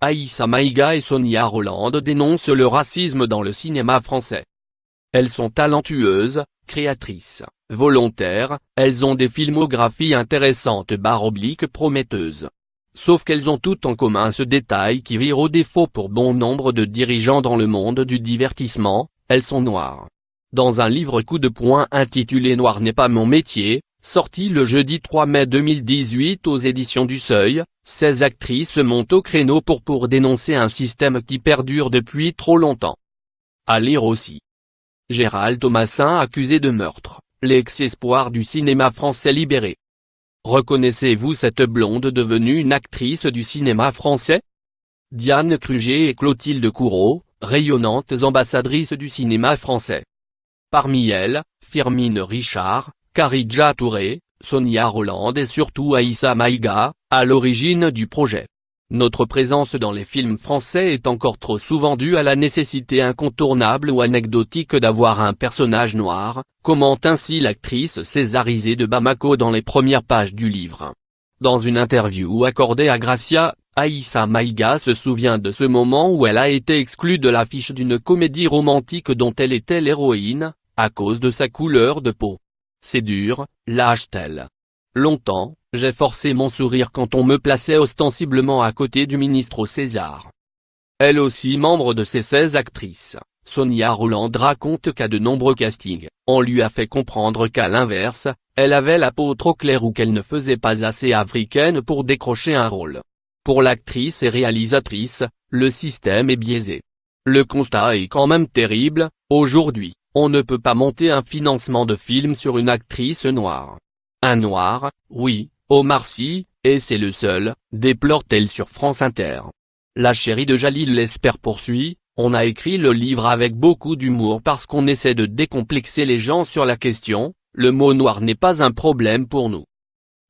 Aïssa Maïga et Sonia Rolland dénoncent le racisme dans le cinéma français. Elles sont talentueuses, créatrices, volontaires, elles ont des filmographies intéressantes / prometteuses. Sauf qu'elles ont toutes en commun ce détail qui vire au défaut pour bon nombre de dirigeants dans le monde du divertissement, elles sont noires. Dans un livre coup de poing intitulé « Noir n'est pas mon métier », sorti le jeudi 3 mai 2018 aux éditions du Seuil, 16 actrices montent au créneau pour dénoncer un système qui perdure depuis trop longtemps. À lire aussi. Gérald Thomasin accusé de meurtre, l'ex-espoir du cinéma français libéré. Reconnaissez-vous cette blonde devenue une actrice du cinéma français? Diane Kruger et Clotilde Courreau, rayonnantes ambassadrices du cinéma français. Parmi elles, Firmin Richard, Kharidja Touré, Sonia Rolland et surtout Aïssa Maïga, à l'origine du projet. Notre présence dans les films français est encore trop souvent due à la nécessité incontournable ou anecdotique d'avoir un personnage noir, commente ainsi l'actrice césarisée de Bamako dans les premières pages du livre. Dans une interview accordée à Gracia, Aïssa Maïga se souvient de ce moment où elle a été exclue de l'affiche d'une comédie romantique dont elle était l'héroïne, à cause de sa couleur de peau. C'est dur, lâche-t-elle. Longtemps, j'ai forcé mon sourire quand on me plaçait ostensiblement à côté du ministre au César. Elle aussi membre de ces 16 actrices, Sonia Rolland raconte qu'à de nombreux castings, on lui a fait comprendre qu'à l'inverse, elle avait la peau trop claire ou qu'elle ne faisait pas assez africaine pour décrocher un rôle. Pour l'actrice et réalisatrice, le système est biaisé. Le constat est quand même terrible, aujourd'hui, on ne peut pas monter un financement de film sur une actrice noire. Un noir, oui, Omar Sy, et c'est le seul, déplore-t-elle sur France Inter. La chérie de Jalil l'espère poursuit, on a écrit le livre avec beaucoup d'humour parce qu'on essaie de décomplexer les gens sur la question, le mot noir n'est pas un problème pour nous.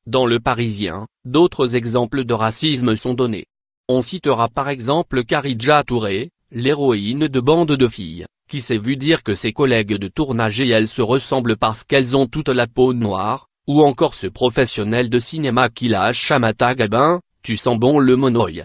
Dans Le Parisien, d'autres exemples de racisme sont donnés. On citera par exemple Kharidja Touré, l'héroïne de Bande de filles, qui s'est vu dire que ses collègues de tournage et elle se ressemblent parce qu'elles ont toute la peau noire, ou encore ce professionnel de cinéma qui lâche Shamata Gabin, tu sens bon le monoï.